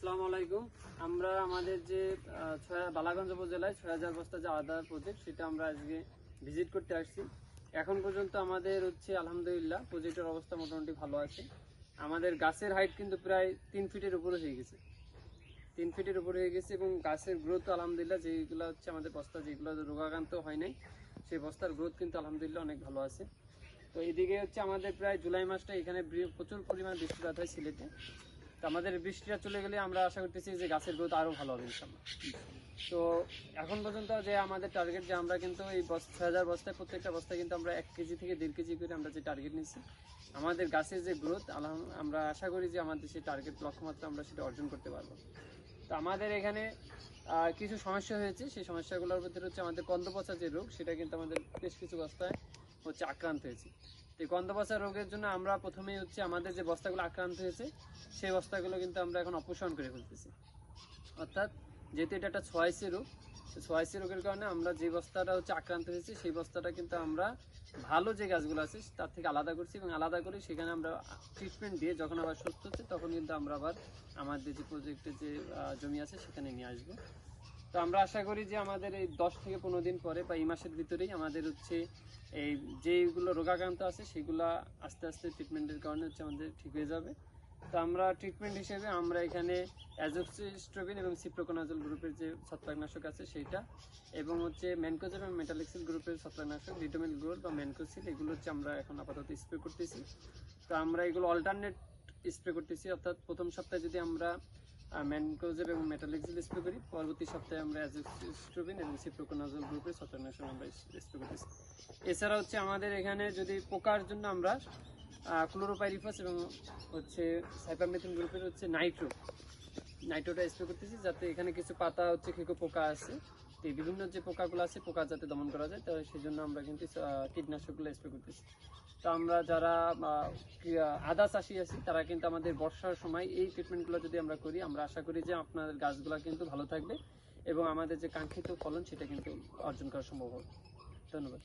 আসসালামু আলাইকুম। আমরা আমাদের যে বালাগঞ্জ উপজেলায় ৬০০০ বস্তা যে আদার প্রজেক্ট, সেটা আমরা আজকে ভিজিট করতে আসছি। এখন পর্যন্ত আমাদের হচ্ছে আলহামদুলিল্লাহ প্রজেক্টের অবস্থা মোটামুটি ভালো আছে। আমাদের গাছের হাইট কিন্তু প্রায় ৩ ফিটের উপরে হয়ে গেছে, ৩ ফিটের উপরে হয়ে গেছে এবং গাছের গ্রোথ আলহামদুলিল্লাহ, যেগুলো হচ্ছে আমাদের বস্তা যেগুলো রোগাক্রান্ত হয় নাই, সেই বস্তার গ্রোথ কিন্তু আলহামদুলিল্লাহ অনেক ভালো আছে। তো এদিকে হচ্ছে আমাদের প্রায় জুলাই মাসটা এখানে প্রচুর পরিমাণ বৃষ্টিপাত হয় সিলেটে। তো আমাদের বৃষ্টিটা চলে গেলে আমরা আশা করতেছি যে গাছের গ্রোথ আরও ভালো হবে ইনশাআল্লাহ। তো এখন পর্যন্ত যে আমাদের টার্গেট, যে আমরা কিন্তু এই ৬০০০ বস্তায় প্রত্যেকটা বস্তায় কিন্তু আমরা ১ কেজি থেকে ১.৫ কেজি করে আমরা যে টার্গেট নিচ্ছি, আমাদের গাছের যে গ্রোথ আমরা আশা করি যে আমাদের সেই টার্গেট লক্ষ্যমাত্রা আমরা সেটা অর্জন করতে পারবো। তো আমাদের এখানে কিছু সমস্যা হয়েছে, সেই সমস্যাগুলোর ভিতরে হচ্ছে আমাদের কন্দপচা যে রোগ, সেটা কিন্তু আমাদের বেশ কিছু বস্তায় হচ্ছে আক্রান্ত হয়েছে। তো এই কন্দপচা রোগের জন্য আমরা প্রথমেই হচ্ছে আমাদের যে বস্তাগুলো আক্রান্ত হয়েছে সেই বস্তাগুলো কিন্তু আমরা এখন অপসারণ করে ফেলতেছি। অর্থাৎ যেহেতু এটা একটা ছোঁয়াচে রোগ, ছোঁয়াচে রোগের কারণে আমরা যে বস্তাটা হচ্ছে আক্রান্ত হয়েছে সেই বস্তাটা কিন্তু আমরা ভালো যে গাছগুলো আছে তার থেকে আলাদা করছি, এবং আলাদা করে সেখানে আমরা ট্রিটমেন্ট দিয়ে যখন আবার সুস্থ হচ্ছে তখন কিন্তু আমরা আবার আমাদের যে প্রজেক্টের যে জমি আছে সেখানে নিয়ে আসবো। তো আমরা আশা করি যে আমাদের এই ১০ থেকে ১৫ দিন পরে বা এই মাসের ভিতরেই আমাদের হচ্ছে এই যেগুলো রোগাক্রান্ত আছে সেগুলো আস্তে আস্তে ট্রিটমেন্টের কারণে হচ্ছে আমাদের ঠিক হয়ে যাবে। তো আমরা ট্রিটমেন্ট হিসেবে আমরা এখানে অ্যাজোক্সিস্ট্রোবিন এবং সিপ্রোকোনাজল গ্রুপের যে ছত্রাকনাশক আছে সেইটা, এবং হচ্ছে ম্যানকোজেব এবং মেটালেক্সিল গ্রুপের ছত্রাকনাশক লিটোমিল গ্রোল বা ম্যানকোসিল, এগুলো হচ্ছে আমরা এখন আপাতত স্প্রে করতেছি। তো আমরা এগুলো অল্টারনেট স্প্রে করতেছি, অর্থাৎ প্রথম সপ্তাহে যদি আমরা ম্যানকোজেব এবং মেটালেক্সিল স্প্রে করি, পরবর্তী সপ্তাহে আমরা অ্যাজোক্সিস্ট্রোবিন এবং সিপ্রোকোনাজল গ্রুপের ছত্রাকনাশক আমরা স্প্রে করতেছি। এছাড়া হচ্ছে আমাদের এখানে যদি পোকার জন্য আমরা ক্লোরোপাইরিফাস এবং হচ্ছে সাইপারমেথিন গ্রুপের হচ্ছে নাইট্রোটা স্প্রে করতেছি, যাতে এখানে কিছু পাতা হচ্ছে খেকো পোকা আছে, তো বিভিন্ন যে পোকাগুলো আছে পোকা যাতে দমন করা যায়, তো সেই জন্য আমরা কিন্তু কীটনাশকগুলো স্প্রে করতেছি। তো আমরা যারা আদা চাষি আছি তারা কিন্তু আমাদের বর্ষার সময় এই ট্রিটমেন্টগুলো যদি আমরা করি, আমরা আশা করি যে আপনাদের গাছগুলো কিন্তু ভালো থাকবে এবং আমাদের যে কাঙ্ক্ষিত ফলন সেটা কিন্তু অর্জন করা সম্ভব হবে। ধন্যবাদ।